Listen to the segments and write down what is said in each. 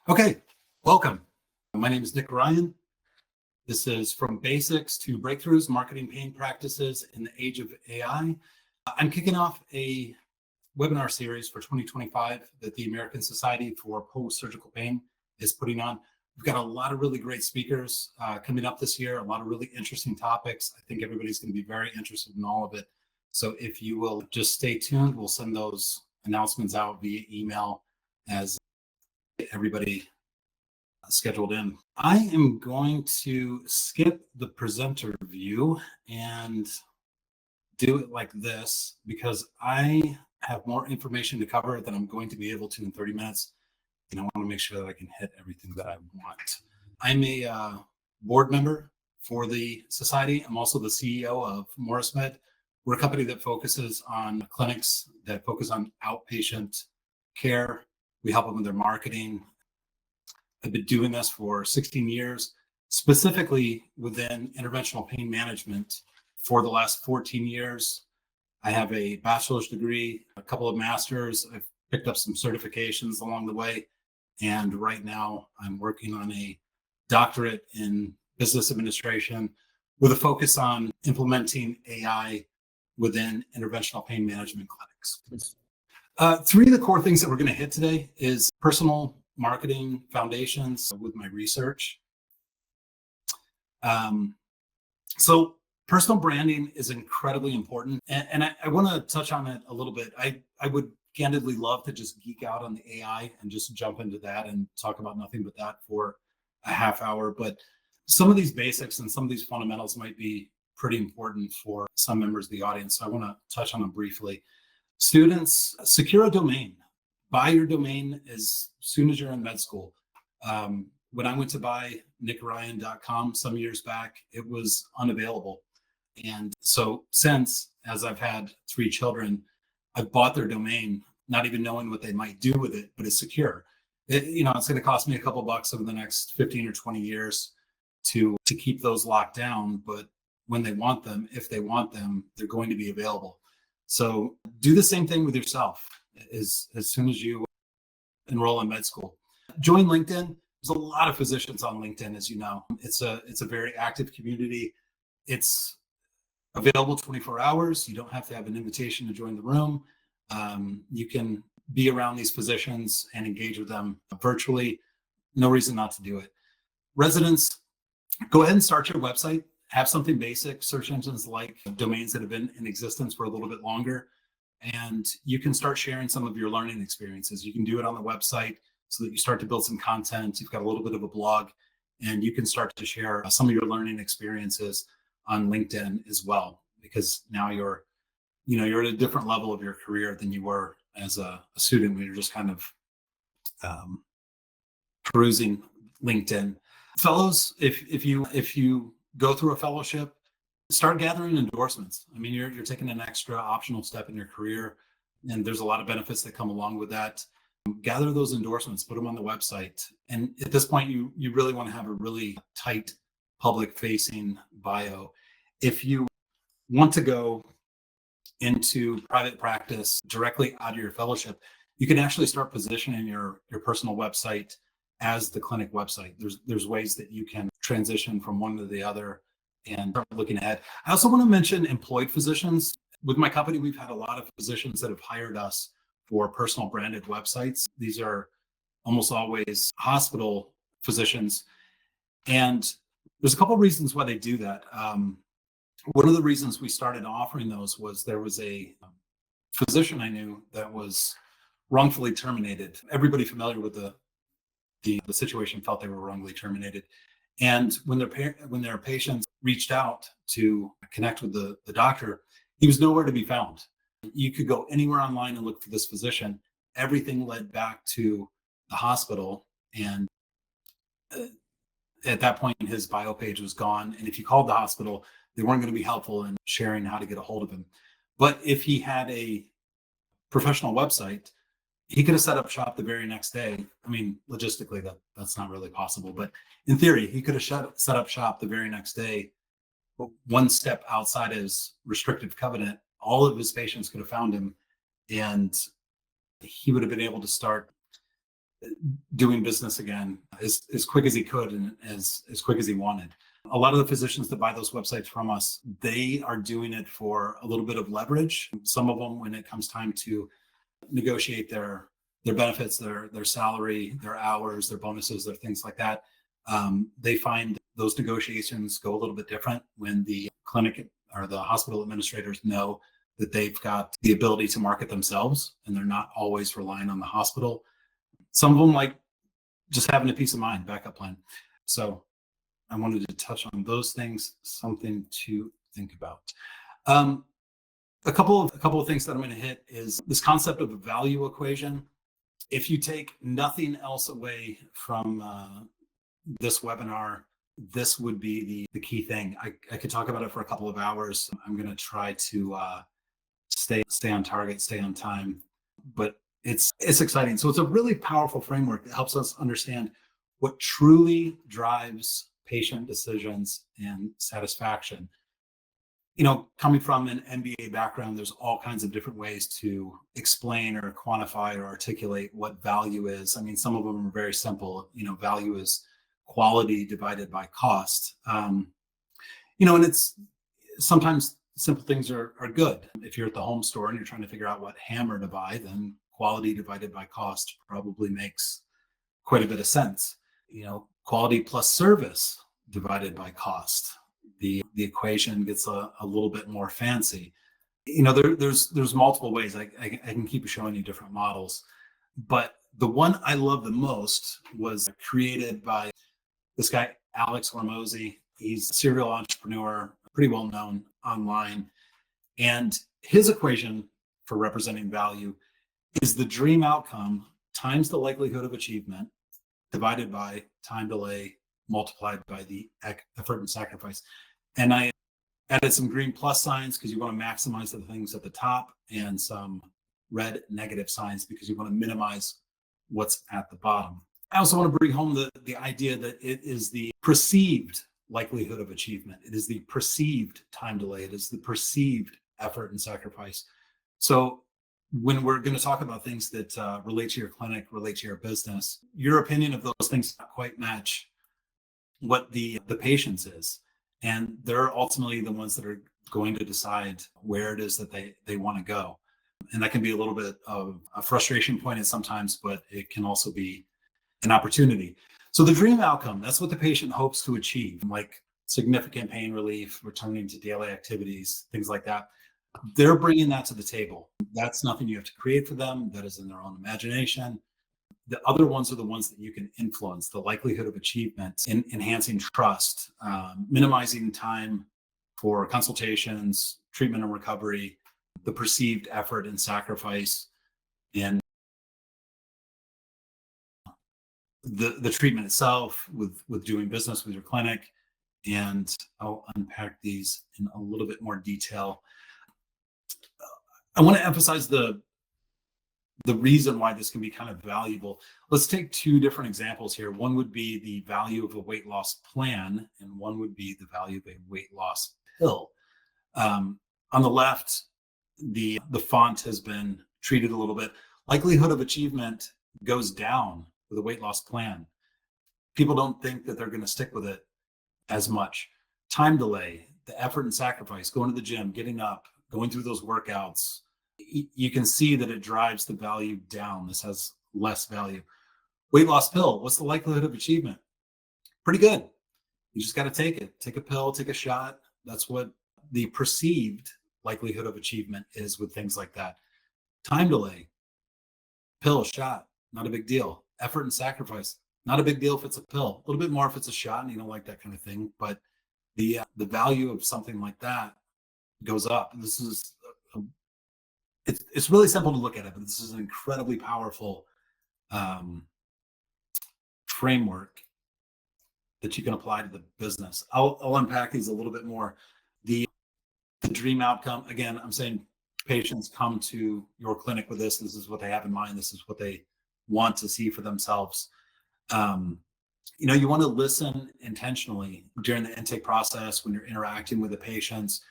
Okay, welcome. My name is Nick Ryan. This is From Basics to Breakthroughs, Marketing Pain Practices in the Age of AI. I'm kicking off a webinar series for 2025 that the American Society for Post-Surgical Pain is putting on. We've got a lot of really great speakers coming up this year, a lot of really interesting topics. I think everybody's going to be very interested in all of it. So if you will just stay tuned, we'll send those announcements out via email as everybody scheduled in. I am going to skip the presenter view and do it like this because I have more information to cover than I'm going to be able to in 30 minutes. And I want to make sure that I can hit everything that I want. I'm a board member for the society. I'm also the CEO of MORUSMED. We're a company that focuses on clinics that focus on outpatient care. We help them with their marketing. I've been doing this for 16 years, specifically within interventional pain management for the last 14 years. I have a bachelor's degree, a couple of masters. I've picked up some certifications along the way. And right now I'm working on a doctorate in business administration with a focus on implementing AI within interventional pain management clinics. Three of the core things that we're going to hit today is personal marketing foundations with my research. So personal branding is incredibly important. And I want to touch on it a little bit. I would candidly love to just geek out on the AI and just jump into that and talk about nothing but that for a half hour. But some of these basics and some of these fundamentals might be pretty important for some members of the audience. So I want to touch on them briefly. Students, secure a domain. Buy your domain as soon as you're in med school. When I went to buy nickryan.com some years back, it was unavailable. And so since, as I've had 3 children, I've bought their domain, not even knowing what they might do with it, but it's secure. It's going to cost me a couple bucks over the next 15 or 20 years to keep those locked down. But when they want them, if they want them, they're going to be available. So do the same thing with yourself as soon as you enroll in med school. Join LinkedIn. There's a lot of physicians on LinkedIn, as you know. It's a very active community. It's available 24 hours. You don't have to have an invitation to join the room. You can be around these physicians and engage with them virtually. No reason not to do it. Residents, go ahead and start your website. Have something basic. Search engines like domains that have been in existence for a little bit longer. And you can start sharing some of your learning experiences. You can do it on the website so that you start to build some content. You've got a little bit of a blog, and you can start to share some of your learning experiences on LinkedIn as well, because now you're at a different level of your career than you were as a student when you're just kind of perusing LinkedIn. Fellows, if you go through a fellowship, start gathering endorsements. I mean, you're taking an extra optional step in your career, and there's a lot of benefits that come along with that. Gather those endorsements, put them on the website. And at this point, you really want to have a really tight public-facing bio. If you want to go into private practice directly out of your fellowship, you can actually start positioning your personal website as the clinic website. There's ways that you can transition from one to the other and start looking ahead. I also want to mention employed physicians. With my company, we've had a lot of physicians that have hired us for personal branded websites. These are almost always hospital physicians. And there's a couple of reasons why they do that. One of the reasons we started offering those was there was a physician I knew that was wrongfully terminated. Everybody familiar with the situation felt they were wrongly terminated. And when their patients reached out to connect with the doctor, he was nowhere to be found. You could go anywhere online and look for this physician. Everything led back to the hospital. And at that point, his bio page was gone. And if you called the hospital, they weren't going to be helpful in sharing how to get a hold of him. But if he had a professional website, he could have set up shop the very next day. I mean, logistically, that's not really possible. But in theory, he could have set up shop the very next day, one step outside his restrictive covenant. All of his patients could have found him, and he would have been able to start doing business again as quick as he could and as quick as he wanted. A lot of the physicians that buy those websites from us, they are doing it for a little bit of leverage. Some of them, when it comes time to negotiate their benefits, their salary, their hours, their bonuses, their things like that, they find those negotiations go a little bit different when the clinic or the hospital administrators know that they've got the ability to market themselves and they're not always relying on the hospital. Some of them like just having a peace of mind backup plan. So I wanted to touch on those things, something to think about. A couple of things that I'm going to hit is this concept of a value equation. If you take nothing else away from this webinar, this would be the key thing. I could talk about it for a couple of hours. I'm going to try to stay on target, stay on time, but it's exciting. So it's a really powerful framework that helps us understand what truly drives patient decisions and satisfaction. You know, coming from an MBA background, there's all kinds of different ways to explain or quantify or articulate what value is. I mean, some of them are very simple. You know, value is quality divided by cost. You know, and it's sometimes simple things are good. If you're at the home store and you're trying to figure out what hammer to buy, then quality divided by cost probably makes quite a bit of sense. You know, quality plus service divided by cost. The equation gets a little bit more fancy. You know, there's multiple ways. I can keep showing you different models, but the one I love the most was created by this guy, Alex Hormozy. He's a serial entrepreneur, pretty well known online. And his equation for representing value is the dream outcome times the likelihood of achievement divided by time delay multiplied by the effort and sacrifice. And I added some green plus signs because you want to maximize the things at the top, and some red negative signs because you want to minimize what's at the bottom. I also want to bring home the idea that it is the perceived likelihood of achievement. It is the perceived time delay. It is the perceived effort and sacrifice. So when we're going to talk about things that relate to your clinic, relate to your business, your opinion of those things not quite match what the patient's is. And they're ultimately the ones that are going to decide where it is that they want to go. And that can be a little bit of a frustration point at sometimes, but it can also be an opportunity. So the dream outcome, that's what the patient hopes to achieve, like significant pain relief, returning to daily activities, things like that. They're bringing that to the table. That's nothing you have to create for them. That is in their own imagination. The other ones are the ones that you can influence, the likelihood of achievement, in enhancing trust, minimizing time for consultations, treatment and recovery, the perceived effort and sacrifice, and the treatment itself with doing business with your clinic. And I'll unpack these in a little bit more detail. I want to emphasize the reason why this can be kind of valuable. Let's take two different examples here. One would be the value of a weight loss plan, and one would be the value of a weight loss pill. On the left, the font has been treated a little bit. Likelihood of achievement goes down with a weight loss plan. People don't think that they're going to stick with it as much. Time delay, the effort and sacrifice, going to the gym, getting up, going through those workouts, you can see that it drives the value down. This has less value. Weight loss pill, what's the likelihood of achievement? Pretty good. You just got to take it. Take a pill, take a shot. That's what the perceived likelihood of achievement is with things like that. Time delay, pill, shot, not a big deal. Effort and sacrifice, not a big deal if it's a pill. A little bit more if it's a shot and you don't like that kind of thing. But the value of something like that goes up. And this is it's really simple to look at it, but this is an incredibly powerful framework that you can apply to the business. I'll unpack these a little bit more. The dream outcome, again, I'm saying patients come to your clinic with this. This is what they have in mind. This is what they want to see for themselves. You know, you want to listen intentionally during the intake process when you're interacting with the patients.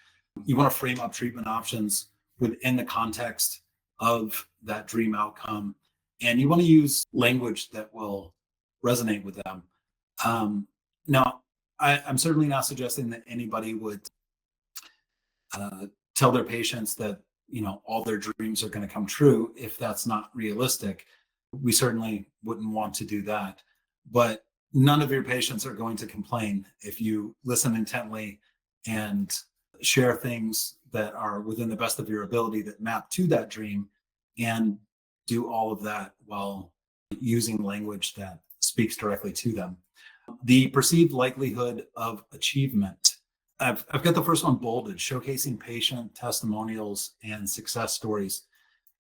You want to frame up treatment options within the context of that dream outcome. and you want to use language that will resonate with them. Now, I'm certainly not suggesting that anybody would uh, tell their patients that all their dreams are going to come true if that's not realistic. We certainly wouldn't want to do that, but none of your patients are going to complain if you listen intently and share things that are within the best of your ability that map to that dream, and do all of that while using language that speaks directly to them. The perceived likelihood of achievement. I've got the first one bolded: showcasing patient testimonials and success stories.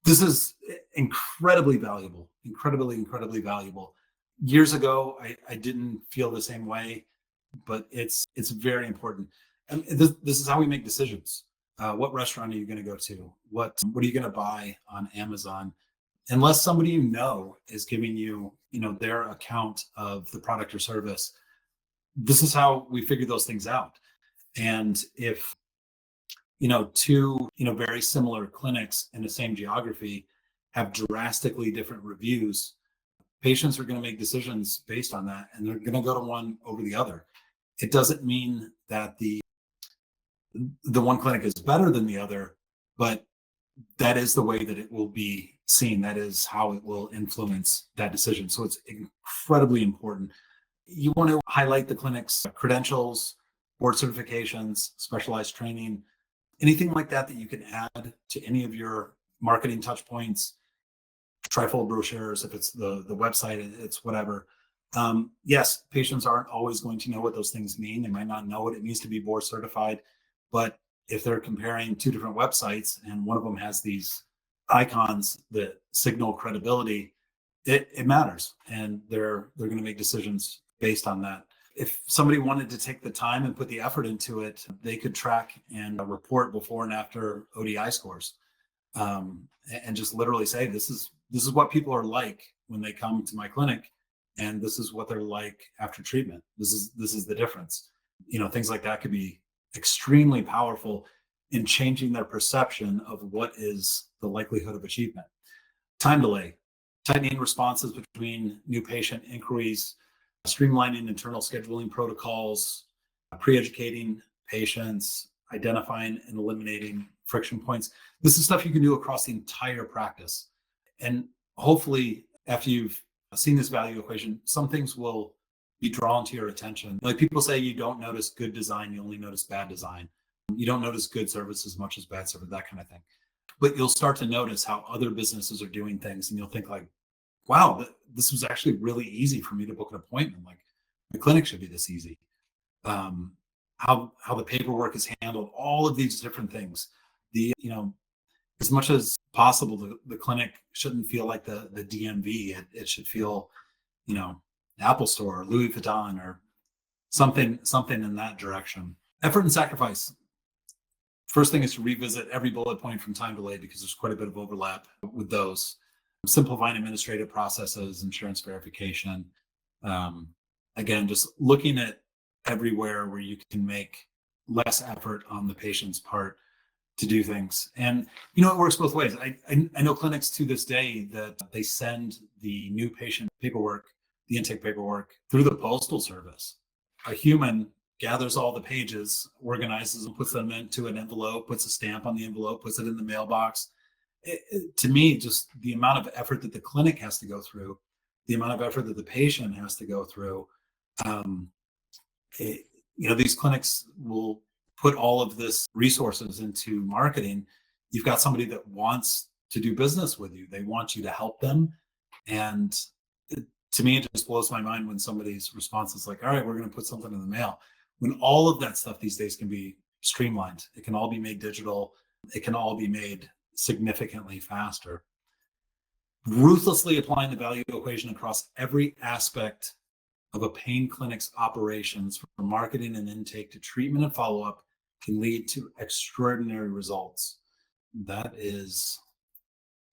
This is incredibly valuable, incredibly valuable. Years ago, I didn't feel the same way, but it's very important. And this is how we make decisions. What restaurant are you going to go to? What are you going to buy on Amazon? Unless somebody is giving you their account of the product or service, this is how we figure those things out. And if two very similar clinics in the same geography have drastically different reviews, patients are going to make decisions based on that, and they're going to go to one over the other. It doesn't mean that the one clinic is better than the other, but that is the way that it will be seen. That is how it will influence that decision. So it's incredibly important. You want to highlight the clinic's credentials, board certifications, specialized training, anything like that you can add to any of your marketing touch points, trifold brochures, if it's the website, it's whatever. Yes, patients aren't always going to know what those things mean. They might not know what it means to be board certified, but if they're comparing two different websites and one of them has these icons that signal credibility, it matters, and they're going to make decisions based on that. If somebody wanted to take the time and put the effort into it, they could track and report before and after ODI scores, and just literally say, this is what people are like when they come to my clinic, and this is what they're like after treatment. This is the difference. Things like that could be extremely powerful in changing their perception of what is the likelihood of achievement. Time delay, tightening responses between new patient inquiries, streamlining internal scheduling protocols, pre-educating patients, identifying and eliminating friction points. This is stuff you can do across the entire practice. And hopefully, after you've seen this value equation, some things will be drawn to your attention. Like people say, you don't notice good design, you only notice bad design. You don't notice good service as much as bad service, that kind of thing. But you'll start to notice how other businesses are doing things, and you'll think like, wow, this was actually really easy for me to book an appointment. Like, my clinic should be this easy. How the paperwork is handled, all of these different things. As much as possible, the clinic shouldn't feel like the DMV. It should feel, Apple Store or Louis Vuitton or something in that direction. Effort and sacrifice. First thing is to revisit every bullet point from time delay, because there's quite a bit of overlap with those. Simplifying administrative processes, insurance verification. Again, just looking at everywhere where you can make less effort on the patient's part to do things. And it works both ways. I know clinics to this day that they send the new patient paperwork, the intake paperwork, through the postal service. A human gathers all the pages, organizes them, puts them into an envelope, puts a stamp on the envelope, puts it in the mailbox. To me, just the amount of effort that the clinic has to go through, the amount of effort that the patient has to go through, these clinics will put all of this resources into marketing. You've got somebody that wants to do business with you. They want you to help them. And to me, it just blows my mind when somebody's response is like, all right, we're going to put something in the mail. When all of that stuff these days can be streamlined, it can all be made digital. It can all be made significantly faster. Ruthlessly applying the value equation across every aspect of a pain clinic's operations, from marketing and intake to treatment and follow-up, can lead to extraordinary results. That is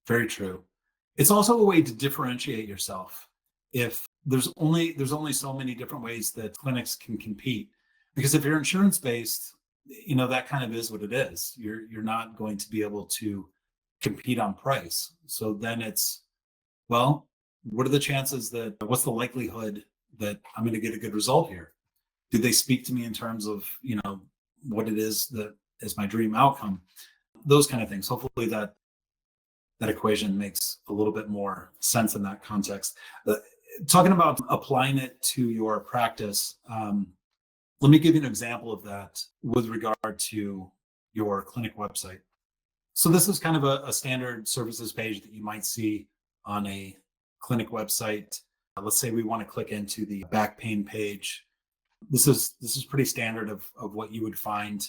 very true. It's also a way to differentiate yourself. If there's only so many different ways that clinics can compete, because if you're insurance based, that kind of is what it is. You're not going to be able to compete on price. So then it's Well, what are the chances that, what's the likelihood that I'm going to get a good result here? Do they speak to me in terms of, what it is that is my dream outcome? Those kind of things. Hopefully that equation makes a little bit more sense in that context. Talking about applying it to your practice, let me give you an example of that with regard to your clinic website. So this is kind of a standard services page that you might see on a clinic website. Let's say we want to click into the back pain page. This is pretty standard of what you would find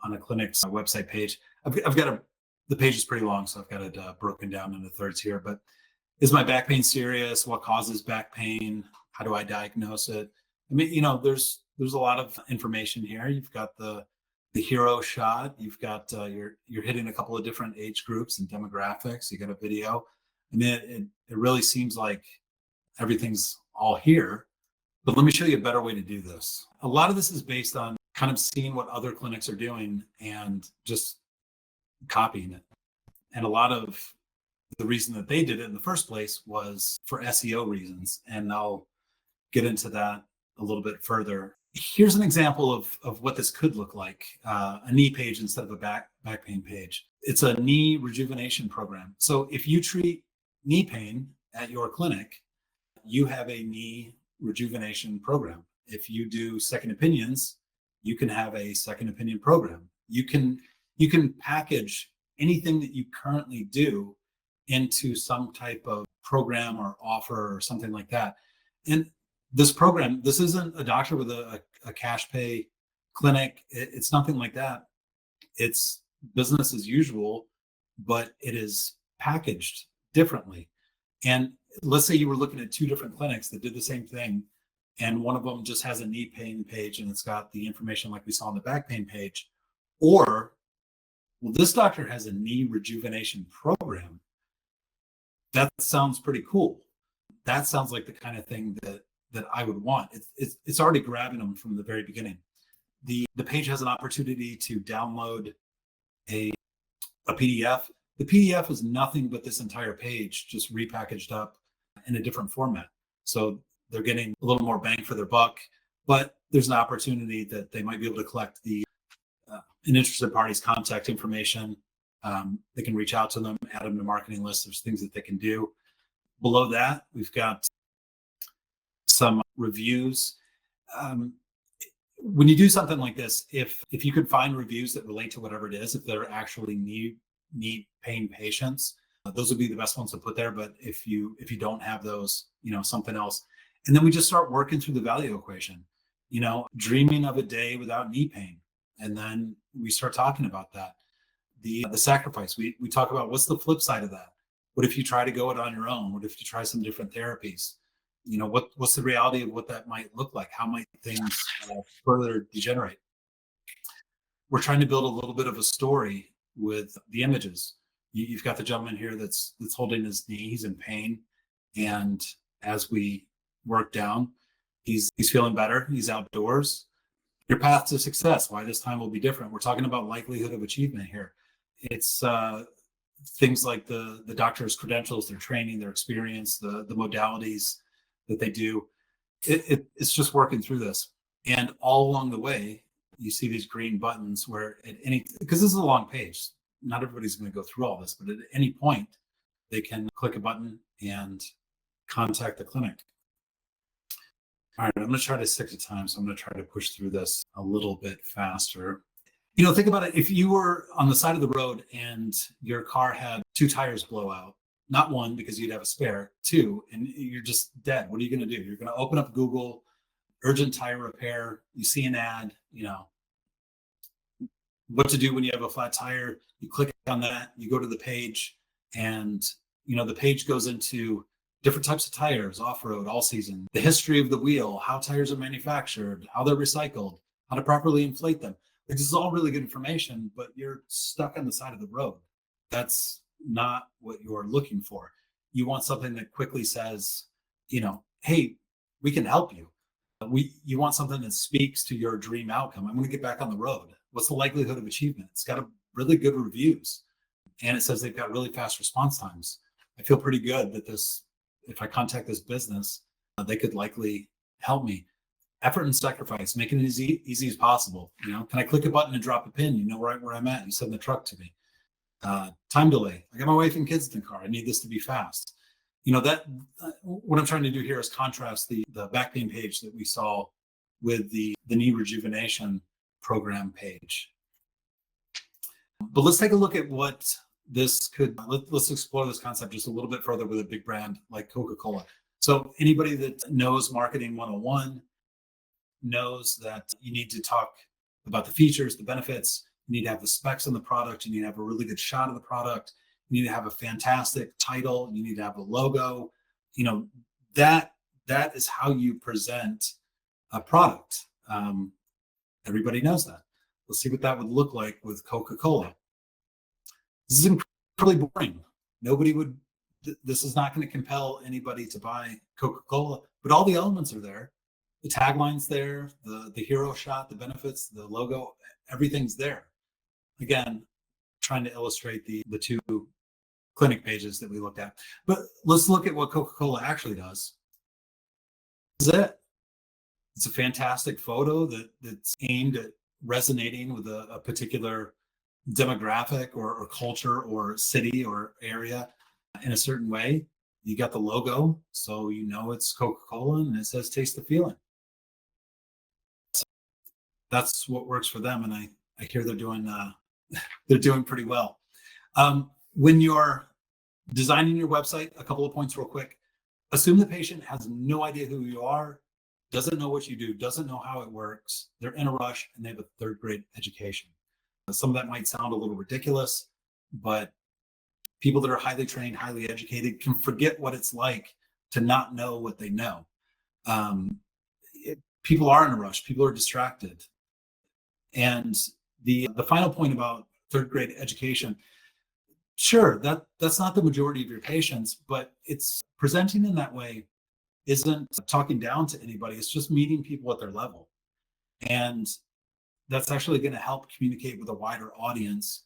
on a clinic's website page. I've got the page is pretty long, so I've got it broken down into thirds here. But is my back pain serious? What causes back pain? How do I diagnose it? I mean, there's a lot of information here. You've got the hero shot. You've got you're hitting a couple of different age groups and demographics. You got a video. I mean, it really seems like everything's all here. But let me show you a better way to do this. A lot of this is based on kind of seeing what other clinics are doing and just copying it. And a lot of the reason that they did it in the first place was for SEO reasons. And I'll get into that a little bit further. Here's an example of what this could look like, a knee page instead of a back pain page. It's a knee rejuvenation program. So if you treat knee pain at your clinic, you have a knee rejuvenation program. If you do second opinions, you can have a second opinion program. You can package anything that you currently do into some type of program or offer or something like that. And this program, this isn't a doctor with a cash pay clinic. It's nothing like that. It's business as usual, but it is packaged differently. And let's say you were looking at two different clinics that did the same thing, and one of them just has a knee pain page and it's got the information like we saw on the back pain page. Or, well, this doctor has a knee rejuvenation program. That sounds pretty cool. That sounds like the kind of thing that I would want. It's already grabbing them from the very beginning. The page has an opportunity to download a PDF. The PDF is nothing but this entire page just repackaged up in a different format. So they're getting a little more bang for their buck, but there's an opportunity that they might be able to collect an interested party's contact information. They can reach out to them, add them to marketing lists. There's things that they can do. Below that, we've got some reviews. When you do something like this, if you could find reviews that relate to whatever it is, if they're actually knee pain patients, those would be the best ones to put there. But if you don't have those, something else. And then we just start working through the value equation, dreaming of a day without knee pain. And then we start talking about that. The sacrifice, we talk about what's the flip side of that. What if you try to go it on your own? What if you try some different therapies? What's the reality of what that might look like? How might things further degenerate? We're trying to build a little bit of a story with the images. You've got the gentleman here that's holding his knee. He's in pain, and as we work down, he's feeling better. He's outdoors. Your path to success. Why this time will be different. We're talking about likelihood of achievement here. It's things like the doctor's credentials, their training, their experience, the modalities that they do. It's just working through this. And all along the way, you see these green buttons where because this is a long page, not everybody's going to go through all this, but at any point, they can click a button and contact the clinic. All right, I'm going to try to stick to time, so I'm going to try to push through this a little bit faster. Think about it. If you were on the side of the road and your car had two tires blow out, not one because you'd have a spare, two, and you're just dead. What are you going to do? You're going to open up Google, urgent tire repair. You see an ad, what to do when you have a flat tire. You click on that, you go to the page, and the page goes into different types of tires, off-road, all season, the history of the wheel, how tires are manufactured, how they're recycled, how to properly inflate them. This is all really good information, but you're stuck on the side of the road. That's not what you're looking for. You want something that quickly says, hey, we can help you. You want something that speaks to your dream outcome. I'm going to get back on the road. What's the likelihood of achievement? It's got really good reviews, and it says they've got really fast response times. I feel pretty good that this if I contact this business, they could likely help me. Effort and sacrifice, making it as easy as possible. Can I click a button and drop a pin? You know right where I'm at. You send the truck to me. Time delay. I got my wife and kids in the car. I need this to be fast. That what I'm trying to do here is contrast the back pain page that we saw with the knee rejuvenation program page. But let's take a look at what this could, let's explore this concept just a little bit further with a big brand like Coca-Cola. So anybody that knows Marketing 101 knows that you need to talk about the features, the benefits. You need to have the specs on the product. You need to have a really good shot of the product. You need to have a fantastic title. You need to have a logo. That is how you present a product. Everybody knows that. Let's see what that would look like with Coca-Cola. This is incredibly boring. This is not going to compel anybody to buy Coca-Cola, but all the elements are there. The tagline's there, the hero shot, the benefits, the logo, everything's there. Again, trying to illustrate the two clinic pages that we looked at. But let's look at what Coca-Cola actually does. This is it. It's a fantastic photo that's aimed at resonating with a particular demographic or culture or city or area in a certain way. You got the logo, so it's Coca-Cola, and it says taste the feeling. So that's what works for them, and I hear they're doing pretty well. When you're designing your website, a couple of points real quick. Assume the patient has no idea who you are, doesn't know what you do, doesn't know how it works. They're in a rush and they have a third grade education. Some of that might sound a little ridiculous, but people that are highly trained, highly educated can forget what it's like to not know what they know. People are in a rush. People are distracted. And the final point about third grade education, sure, that's not the majority of your patients, but it's presenting in that way isn't talking down to anybody. It's just meeting people at their level. And that's actually going to help communicate with a wider audience.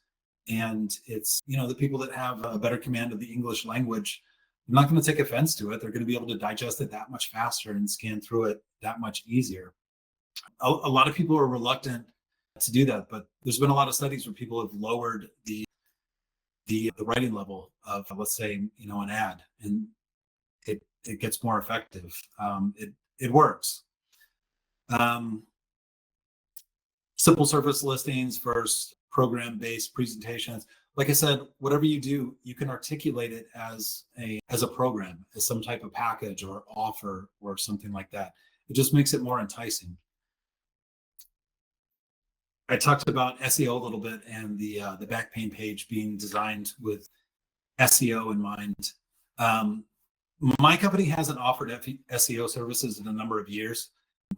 And it's, the people that have a better command of the English language, I'm not going to take offense to it. They're going to be able to digest it that much faster and scan through it that much easier. A lot of people are reluctant to do that, but there's been a lot of studies where people have lowered the writing level of, let's say, an ad, and it gets more effective. It works. Simple service listings versus program-based presentations. Like I said, whatever you do, you can articulate it as a program, as some type of package or offer or something like that. It just makes it more enticing. I talked about SEO a little bit and the back pain page being designed with SEO in mind. My company hasn't offered SEO services in a number of years,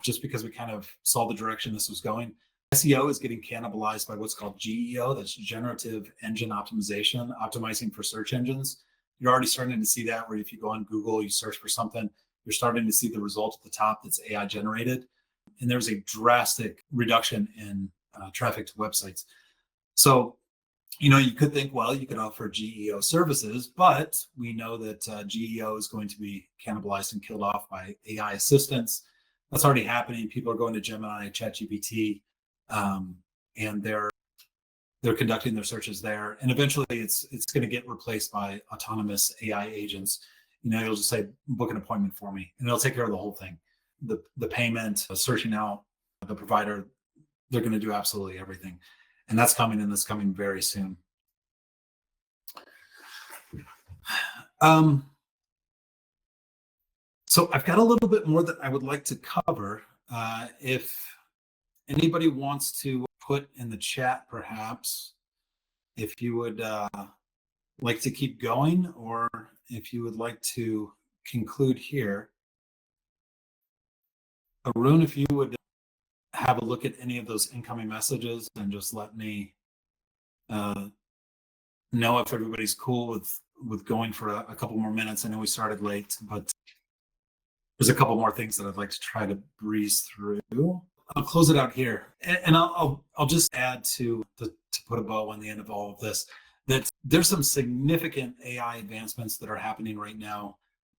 just because we kind of saw the direction this was going. SEO is getting cannibalized by what's called GEO, that's generative engine optimization, optimizing for search engines. You're already starting to see that, where if you go on Google, you search for something, you're starting to see the result at the top that's AI generated. And there's a drastic reduction in traffic to websites. So, you could think, well, you could offer GEO services, but we know that GEO is going to be cannibalized and killed off by AI assistants. That's already happening. People are going to Gemini, ChatGPT, and they're conducting their searches there. And eventually it's going to get replaced by autonomous AI agents. You'll just say, book an appointment for me, and it'll take care of the whole thing. The payment, searching out the provider, they're going to do absolutely everything. And that's coming, and that's coming very soon. So I've got a little bit more that I would like to cover. If anybody wants to put in the chat, perhaps, if you would like to keep going, or if you would like to conclude here. Arun, if you would have a look at any of those incoming messages and just let me know if everybody's cool with going for a couple more minutes. I know we started late, but there's a couple more things that I'd like to try to breeze through. I'll close it out here, and I'll just add to put a bow on the end of all of this, that there's some significant AI advancements that are happening right now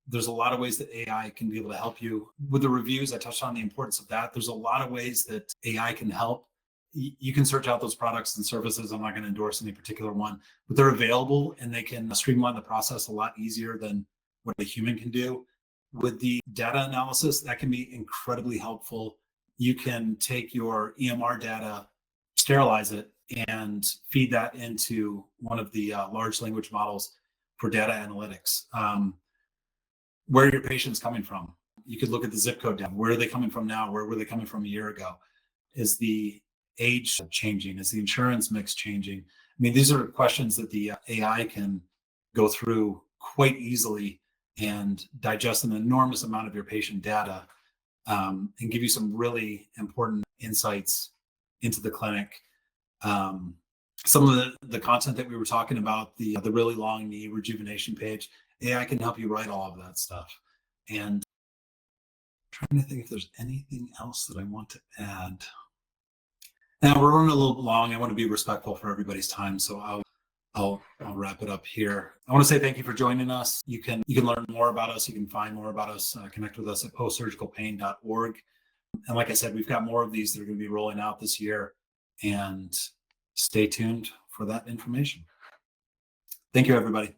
There's a lot of ways that AI can be able to help you with the reviews. I touched on the importance of that. There's a lot of ways that AI can help. You can search out those products and services. I'm not going to endorse any particular one, but they're available and they can streamline the process a lot easier than what a human can do. With the data analysis, that can be incredibly helpful. You can take your EMR data, sterilize it, and feed that into one of the large language models for data analytics. Where are your patients coming from? You could look at the zip code down. Where are they coming from now? Where were they coming from a year ago? Is the age changing? Is the insurance mix changing? I mean, these are questions that the AI can go through quite easily and digest an enormous amount of your patient data, and give you some really important insights into the clinic. Some of the content that we were talking about, the really long knee rejuvenation page, AI can help you write all of that stuff. And I'm trying to think if there's anything else that I want to add. Now we're running a little long. I want to be respectful for everybody's time, so I'll wrap it up here. I want to say thank you for joining us. You can learn more about us. You can find more about us. Connect with us at postsurgicalpain.org. And like I said, we've got more of these that are going to be rolling out this year. And stay tuned for that information. Thank you, everybody.